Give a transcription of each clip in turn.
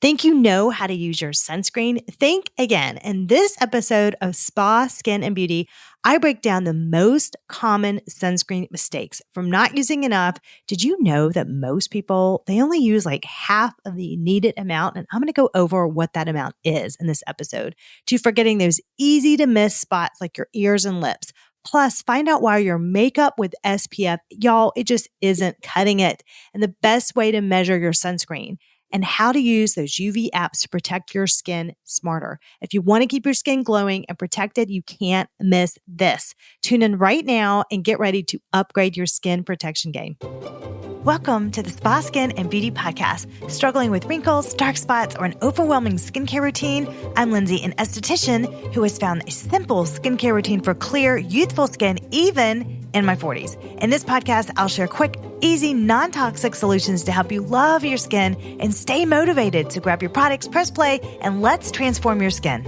Think you know how to use your sunscreen? Think again. In this episode of Spa, Skin, and Beauty, I break down the most common sunscreen mistakes. From not using enough, did you know that most people, they only use like half of the needed amount? And I'm going to go over what that amount is in this episode. To forgetting those easy to miss spots like your ears and lips. Plus, find out why your makeup with SPF, y'all, it just isn't cutting it. And the best way to measure your sunscreen and how to use those UV apps to protect your skin smarter. If you want to keep your skin glowing and protected, you can't miss this. Tune in right now and get ready to upgrade your skin protection game. Welcome to the Spa, Skin, and Beauty Podcast. Struggling with wrinkles, dark spots, or an overwhelming skincare routine? I'm Lindsay, an esthetician who has found a simple skincare routine for clear, youthful skin, even in my 40s. In this podcast, I'll share quick, easy, non-toxic solutions to help you love your skin and stay motivated. So grab your products, press play, and let's transform your skin.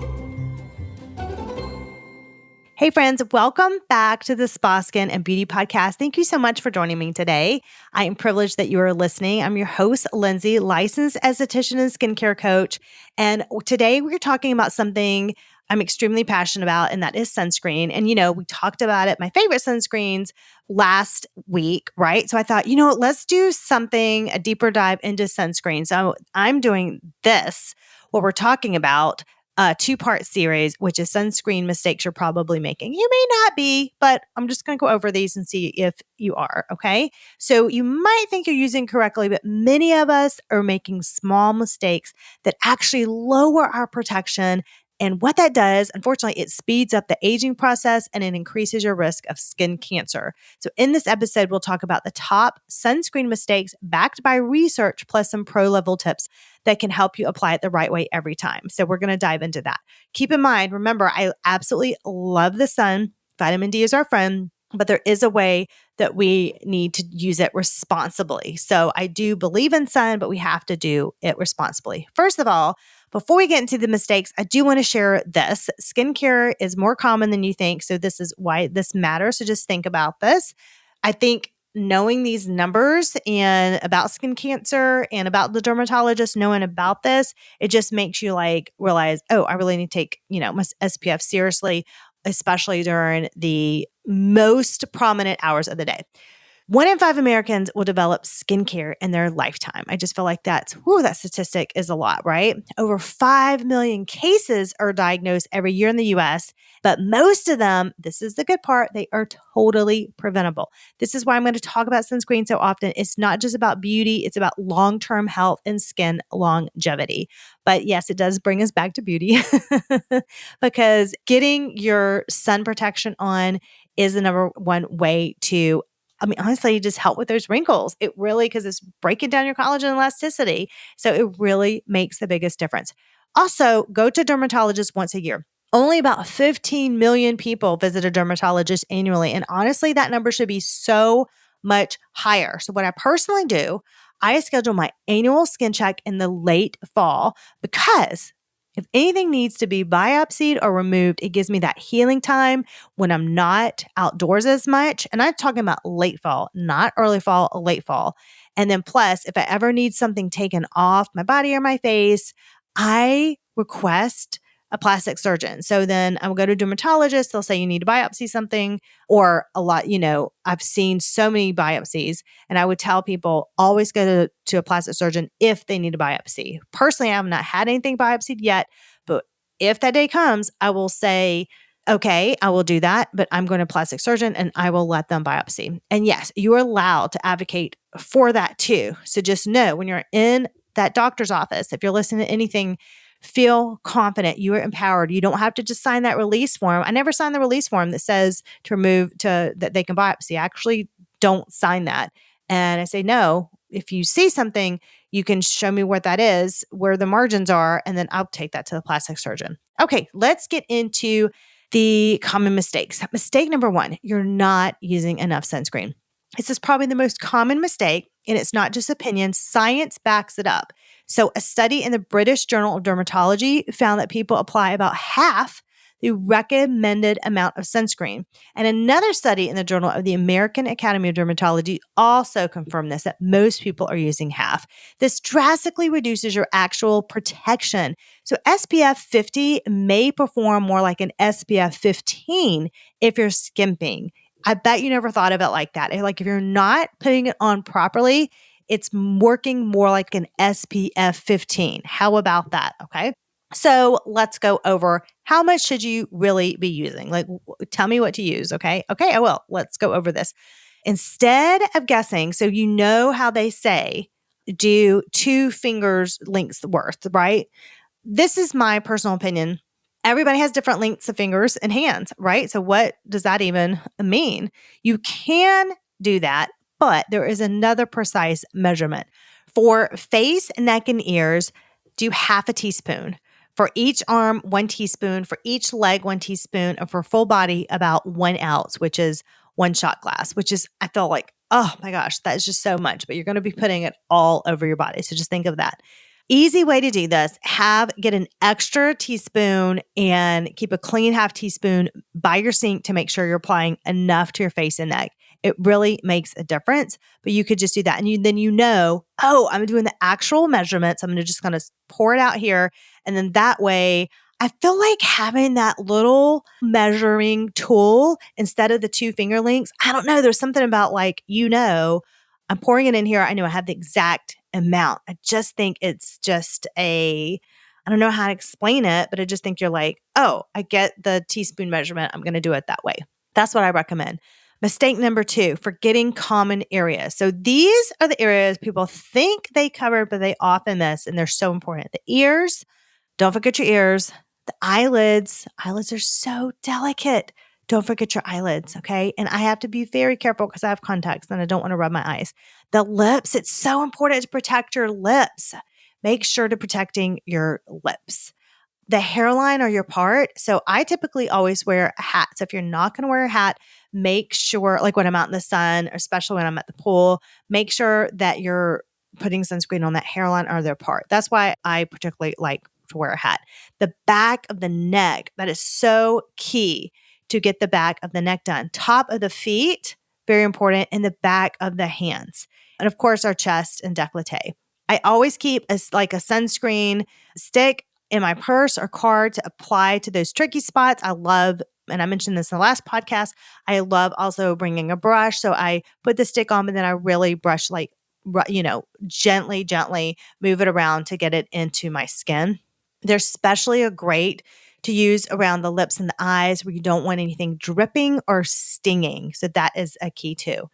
Hey friends, welcome back to the Spa, Skin, and Beauty Podcast. Thank you so much for joining me today. I am privileged that you are listening. I'm your host, Lindsay, licensed esthetician and skincare coach. And today we're talking about something I'm extremely passionate about, and that is sunscreen. And, we talked about it, my favorite sunscreens last week, right? So I thought, let's do something, a deeper dive into sunscreen. So I'm doing this, what we're talking about, a two-part series, which is sunscreen mistakes you're probably making. You may not be, but I'm just going to go over these and see if you are, okay? So you might think you're using correctly, but many of us are making small mistakes that actually lower our protection. And what that does, unfortunately, it speeds up the aging process and it increases your risk of skin cancer. So in this episode, we'll talk about the top sunscreen mistakes backed by research plus some pro-level tips that can help you apply it the right way every time. So we're going to dive into that. Keep in mind, remember, I absolutely love the sun. Vitamin D is our friend, but there is a way that we need to use it responsibly. So I do believe in sun, but we have to do it responsibly. First of all, before we get into the mistakes, I do want to share this. Skincare is more common than you think. So this is why this matters. So just think about this. I think knowing these numbers and about skin cancer and about the dermatologist knowing about this, it just makes you realize, oh, I really need to take, my SPF seriously, especially during the most prominent hours of the day. 1 in 5 Americans will develop skincare in their lifetime. I just feel like that statistic is a lot, right? Over 5 million cases are diagnosed every year in the US, but most of them, this is the good part, they are totally preventable. This is why I'm going to talk about sunscreen so often. It's not just about beauty, it's about long-term health and skin longevity. But yes, it does bring us back to beauty because getting your sun protection on is the number one way to honestly, just help with those wrinkles. It really, because it's breaking down your collagen elasticity. So it really makes the biggest difference. Also, go to dermatologists once a year. Only about 15 million people visit a dermatologist annually. And honestly, that number should be so much higher. So what I personally do, I schedule my annual skin check in the late fall because if anything needs to be biopsied or removed, it gives me that healing time when I'm not outdoors as much. And I'm talking about late fall, not early fall, late fall. And then plus, if I ever need something taken off my body or my face, I request a plastic surgeon. So then I will go to a dermatologist. They'll say you need to biopsy something or a lot, I've seen so many biopsies and I would tell people always go to a plastic surgeon if they need a biopsy. Personally, I have not had anything biopsied yet, but if that day comes, I will say, okay, I will do that, but I'm going to a plastic surgeon and I will let them biopsy. And yes, you are allowed to advocate for that too. So just know when you're in that doctor's office, if you're listening to anything, feel confident. You are empowered. You don't have to just sign that release form. I never sign the release form that says that they can biopsy. I actually don't sign that. And I say, no, if you see something, you can show me what that is, where the margins are, and then I'll take that to the plastic surgeon. Okay, let's get into the common mistakes. Mistake number 1, you're not using enough sunscreen. This is probably the most common mistake, and it's not just opinion. Science backs it up. So a study in the British Journal of Dermatology found that people apply about half the recommended amount of sunscreen. And another study in the Journal of the American Academy of Dermatology also confirmed this, that most people are using half. This drastically reduces your actual protection. So SPF 50 may perform more like an SPF 15 if you're skimping. I bet you never thought of it like that. Like if you're not putting it on properly, it's working more like an SPF 15. How about that? Okay. So let's go over how much should you really be using? Like, tell me what to use. Okay. Okay. I will. Let's go over this. Instead of guessing, so you know how they say, do 2 fingers lengths worth, right? This is my personal opinion. Everybody has different lengths of fingers and hands, right? So what does that even mean? You can do that, but there is another precise measurement. For face, neck, and ears, do half a teaspoon. For each arm, 1 teaspoon. For each leg, 1 teaspoon. And for full body, about 1 ounce, which is 1 shot glass, which is, I feel like, oh my gosh, that is just so much, but you're going to be putting it all over your body. So just think of that. Easy way to do this, get an extra teaspoon and keep a clean half teaspoon by your sink to make sure you're applying enough to your face and neck. It really makes a difference, but you could just do that. And then oh, I'm doing the actual measurements. I'm just going to pour it out here. And then that way, I feel like having that little measuring tool instead of the 2 finger lengths, I don't know. There's something about I'm pouring it in here. I know I have the exact amount. I just think it's just I don't know how to explain it, but I just think you're like, oh, I get the teaspoon measurement. I'm going to do it that way. That's what I recommend. Mistake number 2, forgetting common areas. So these are the areas people think they covered, but they often miss, and they're so important. The ears, don't forget your ears. The eyelids are so delicate. Don't forget your eyelids, okay? And I have to be very careful because I have contacts and I don't want to rub my eyes. The lips, it's so important to protect your lips. Make sure to protecting your lips. The hairline or your part. So I typically always wear a hat. So if you're not going to wear a hat, make sure, like when I'm out in the sun, or especially when I'm at the pool, make sure that you're putting sunscreen on that hairline or their part. That's why I particularly like to wear a hat. The back of the neck, that is so key to get the back of the neck done. Top of the feet, very important, and the back of the hands. And of course, our chest and décolleté. I always keep a sunscreen stick in my purse or card to apply to those tricky spots. I love, and I mentioned this in the last podcast, I love also bringing a brush. So I put the stick on, but then I really brush gently move it around to get it into my skin. They're especially great to use around the lips and the eyes where you don't want anything dripping or stinging. So that is a key too.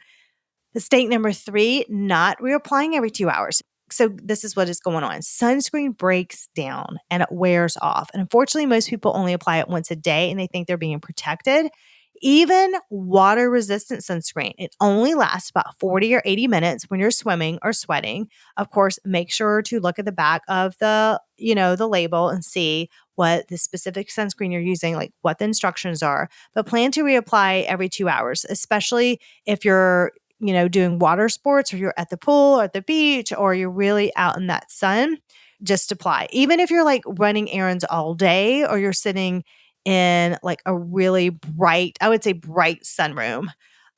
Mistake number 3, not reapplying every 2 hours. So this is what is going on. Sunscreen breaks down and it wears off. And unfortunately, most people only apply it once a day and they think they're being protected. Even water-resistant sunscreen, it only lasts about 40 or 80 minutes when you're swimming or sweating. Of course, make sure to look at the back of the label and see what the specific sunscreen you're using, like what the instructions are. But plan to reapply every 2 hours, especially if you're doing water sports or you're at the pool or at the beach or you're really out in that sun. Just apply. Even if you're like running errands all day or you're sitting in like a really bright sunroom.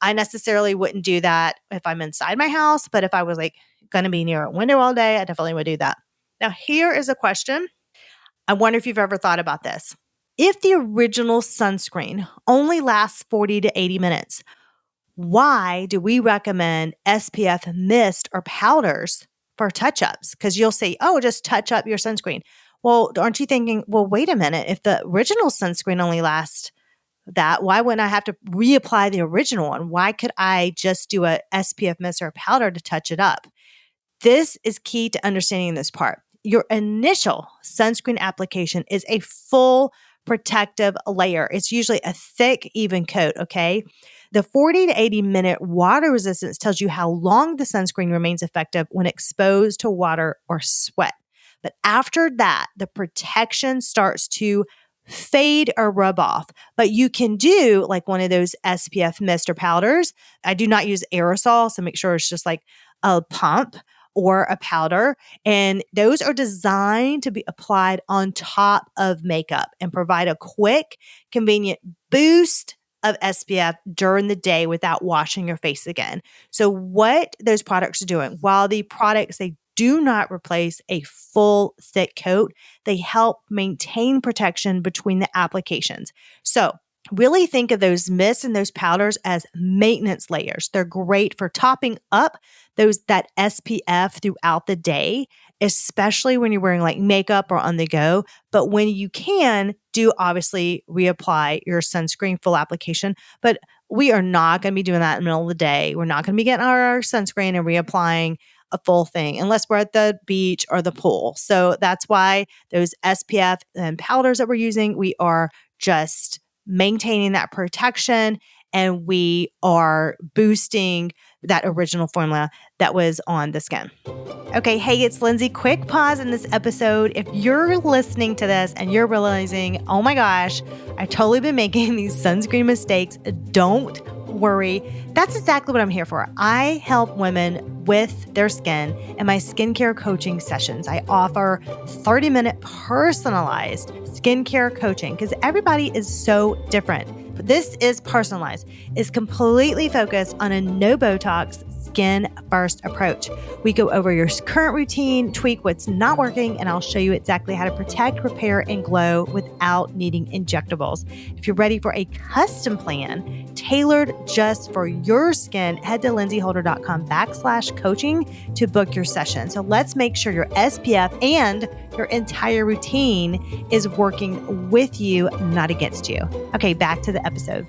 I necessarily wouldn't do that if I'm inside my house, but if I was like going to be near a window all day, I definitely would do that. Now, here is a question. I wonder if you've ever thought about this. If the original sunscreen only lasts 40 to 80 minutes, why do we recommend SPF mist or powders for touch-ups? Because you'll say, oh, just touch up your sunscreen. Well, aren't you thinking, well, wait a minute, if the original sunscreen only lasts that, why wouldn't I have to reapply the original one? Why could I just do a SPF mist or a powder to touch it up? This is key to understanding this part. Your initial sunscreen application is a full protective layer. It's usually a thick, even coat, okay? The 40 to 80 minute water resistance tells you how long the sunscreen remains effective when exposed to water or sweat. But after that, the protection starts to fade or rub off. But you can do like one of those SPF mist or powders. I do not use aerosol, so make sure it's just like a pump. or a powder. And those are designed to be applied on top of makeup and provide a quick, convenient boost of SPF during the day without washing your face again. So what those products are doing, while the products, they do not replace a full thick coat, they help maintain protection between the applications. So really think of those mists and those powders as maintenance layers. They're great for topping up that SPF throughout the day, especially when you're wearing like makeup or on the go. But when you can, do obviously reapply your sunscreen full application. But we are not going to be doing that in the middle of the day. We're not going to be getting our sunscreen and reapplying a full thing unless we're at the beach or the pool. So that's why those SPF and powders that we're using, we are just maintaining that protection and we are boosting that original formula that was on the skin. Okay, hey, it's Lindsay. Quick pause in this episode. If you're listening to this and you're realizing, oh my gosh, I've totally been making these sunscreen mistakes, don't worry. That's exactly what I'm here for. I help women with their skin in my skincare coaching sessions. I offer 30-minute personalized skincare coaching because everybody is so different. But this is personalized. It's completely focused on a no Botox, skin first approach. We go over your current routine, tweak what's not working, and I'll show you exactly how to protect, repair, and glow without needing injectables. If you're ready for a custom plan tailored just for your skin, head to lindsayholder.com/coaching to book your session. So let's make sure your SPF and your entire routine is working with you, not against you. Okay, back to the episode.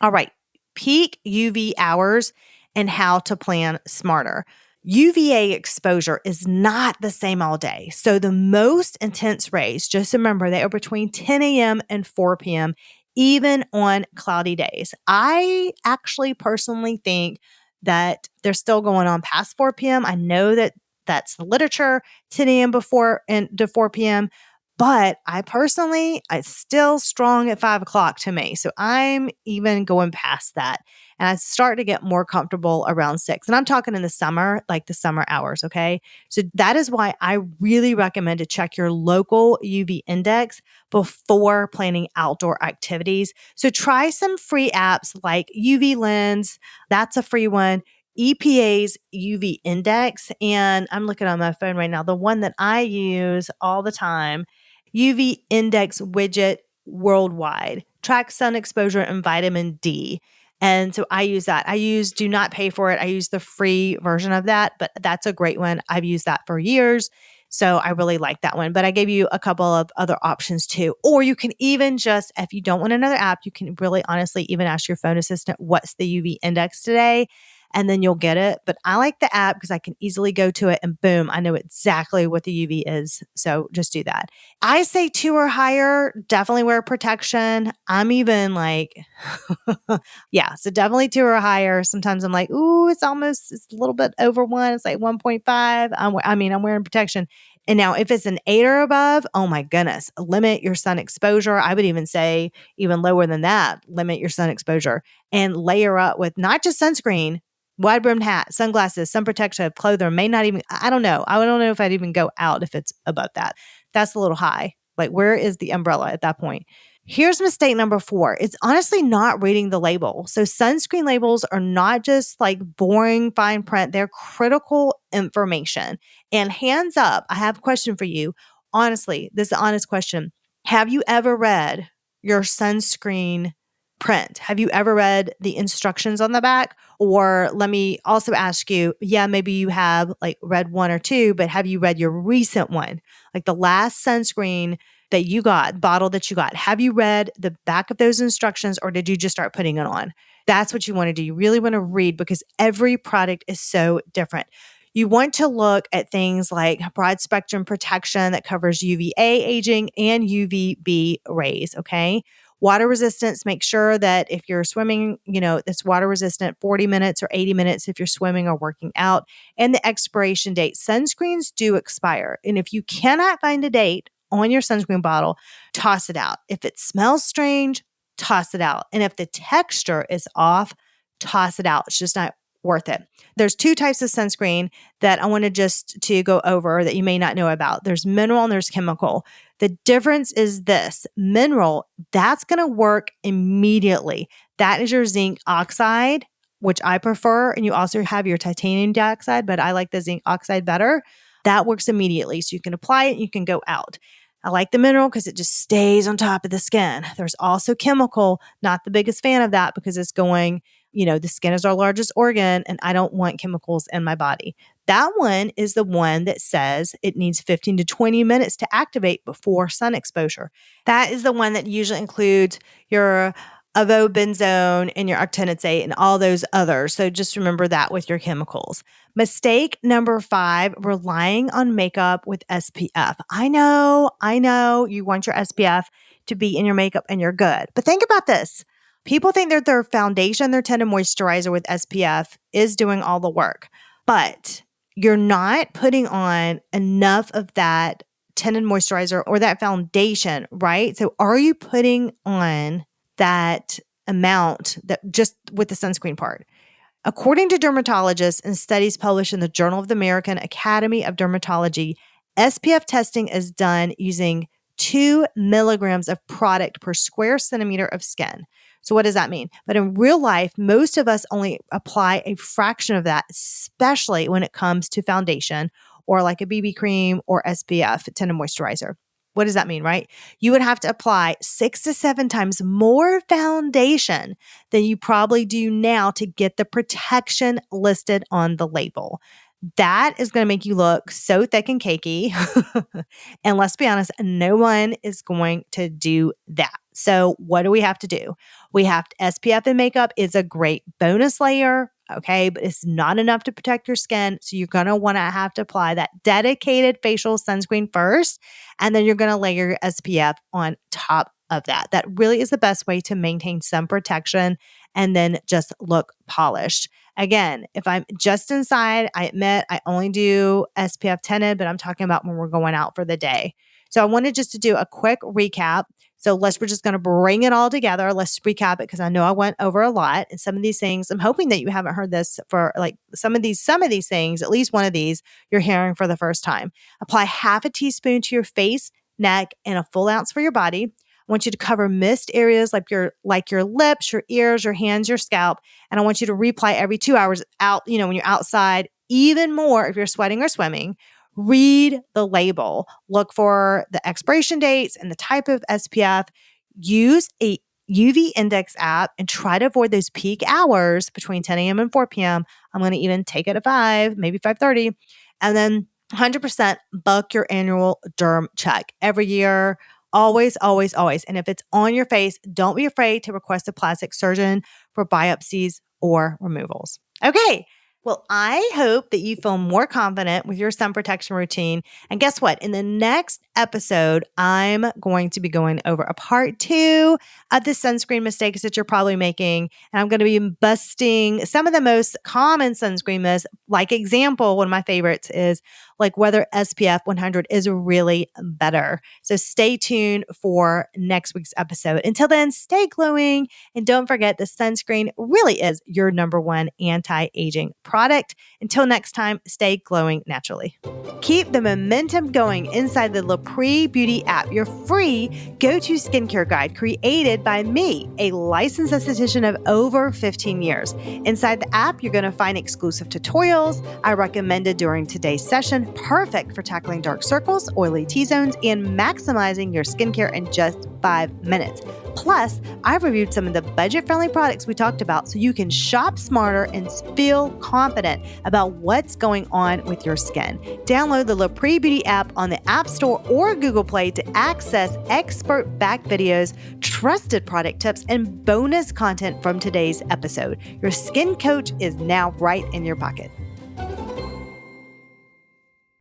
All right. Peak UV hours and how to plan smarter. UVA exposure is not the same all day. So the most intense rays, just remember they are between 10 a.m. and 4 p.m., even on cloudy days. I actually personally think that they're still going on past 4 p.m. I know that that's the literature, 10 a.m. before and to 4 p.m. But it's still strong at 5 o'clock to me. So I'm even going past that. And I start to get more comfortable around 6. And I'm talking in the summer, like the summer hours. Okay. So that is why I really recommend to check your local UV index before planning outdoor activities. So try some free apps like UV Lens. That's a free one. EPA's UV index. And I'm looking on my phone right now. The one that I use all the time, UV index widget worldwide, tracks sun exposure and vitamin D. And so I use that. Do not pay for it. I use the free version of that, but that's a great one. I've used that for years. So I really like that one. But I gave you a couple of other options too. Or you can even just, if you don't want another app, you can really honestly even ask your phone assistant, what's the UV index today? And then you'll get it. But I like the app because I can easily go to it and boom, I know exactly what the UV is. So just do that. I say 2 or higher, definitely wear protection. I'm even like, yeah, so definitely 2 or higher. Sometimes I'm like, ooh, it's a little bit over 1. It's like 1.5. I'm wearing protection. And now if it's an 8 or above, oh my goodness, limit your sun exposure. I would even say even lower than that, limit your sun exposure and layer up with not just sunscreen, wide brimmed hat, sunglasses, sun protective clothing. I don't know. I don't know if I'd even go out if it's above that. That's a little high. Like, where is the umbrella at that point? Here's mistake number 4. It's honestly not reading the label. So sunscreen labels are not just like boring fine print. They're critical information. And hands up, I have a question for you. Honestly, this is an honest question. Have you ever read your sunscreen print? Have you ever read the instructions on the back? Or let me also ask you, maybe you have like read 1 or 2, but have you read your recent one? Like the last sunscreen that you got, bottle that you got, have you read the back of those instructions or did you just start putting it on? That's what you want to do. You really want to read because every product is so different. You want to look at things like broad spectrum protection that covers UVA aging and UVB rays, okay? Water resistance, make sure that if you're swimming, it's water resistant 40 minutes or 80 minutes if you're swimming or working out. And the expiration date. Sunscreens do expire. And if you cannot find a date on your sunscreen bottle, toss it out. If it smells strange, toss it out. And if the texture is off, toss it out. It's just not worth it. There's two types of sunscreen that I wanted just to go over that you may not know about. There's mineral and there's chemical. The difference is this: mineral, that's going to work immediately. That is your zinc oxide, which I prefer. And you also have your titanium dioxide, but I like the zinc oxide better. That works immediately. So you can apply it and you can go out. I like the mineral because it just stays on top of the skin. There's also chemical, not the biggest fan of that because it's going, the skin is our largest organ and I don't want chemicals in my body. That one is the one that says it needs 15 to 20 minutes to activate before sun exposure. That is the one that usually includes your avobenzone and your octinoxate and all those others. So just remember that with your chemicals. Mistake number 5, relying on makeup with SPF. I know you want your SPF to be in your makeup and you're good. But think about this. People think that their foundation, their tinted moisturizer with SPF is doing all the work, but you're not putting on enough of that tinted moisturizer or that foundation, right? So are you putting on that amount that just with the sunscreen part? According to dermatologists and studies published in the Journal of the American Academy of Dermatology, SPF testing is done using 2 milligrams of product per square centimeter of skin. So what does that mean? But in real life, most of us only apply a fraction of that, especially when it comes to foundation or like a BB cream or SPF, tinted moisturizer. What does that mean, right? You would have to apply 6 to 7 times more foundation than you probably do now to get the protection listed on the label. That is going to make you look so thick and cakey. And let's be honest, no one is going to do that. So what do we have to do? We have to, SPF in makeup is a great bonus layer, okay, but it's not enough to protect your skin. So you're going to want to have to apply that dedicated facial sunscreen first, and then you're going to layer your SPF on top of that. That really is the best way to maintain some protection and then just look polished. Again, if I'm just inside, I admit I only do SPF tinted, but I'm talking about when we're going out for the day. So I wanted just to do a quick recap. So we're just going to bring it all together. Let's recap it because I know I went over a lot. And some of these things, I'm hoping that you haven't heard this for like some of these things, at least one of these you're hearing for the first time. Apply half a teaspoon to your face, neck, and a full ounce for your body. I want you to cover missed areas like your lips, your ears, your hands, your scalp. And I want you to reapply every 2 hours out, when you're outside, even more if you're sweating or swimming. Read the label. Look for the expiration dates and the type of SPF. Use a UV index app and try to avoid those peak hours between 10 a.m. and 4 p.m. I'm going to even take it at 5, maybe 5:30. And then 100% book your annual derm check every year. Always, always, always. And if it's on your face, don't be afraid to request a plastic surgeon for biopsies or removals. Okay. Well, I hope that you feel more confident with your sun protection routine. And guess what? In the next episode, I'm going to be going over a part 2 of the sunscreen mistakes that you're probably making. And I'm going to be busting some of the most common sunscreen myths. Like example, one of my favorites is like whether SPF 100 is really better. So stay tuned for next week's episode. Until then, stay glowing. And don't forget, the sunscreen really is your number 1 anti-aging product. Until next time, stay glowing naturally. Keep the momentum going inside the Lapree Beauty app, your free go-to skincare guide created by me, a licensed esthetician of over 15 years. Inside the app, you're going to find exclusive tutorials I recommended during today's session, perfect for tackling dark circles, oily T-zones, and maximizing your skincare in just 5 minutes. Plus, I've reviewed some of the budget-friendly products we talked about so you can shop smarter and feel confident about what's going on with your skin. Download the Lapree Beauty app on the App Store or Google Play to access expert-backed videos, trusted product tips, and bonus content from today's episode. Your skin coach is now right in your pocket.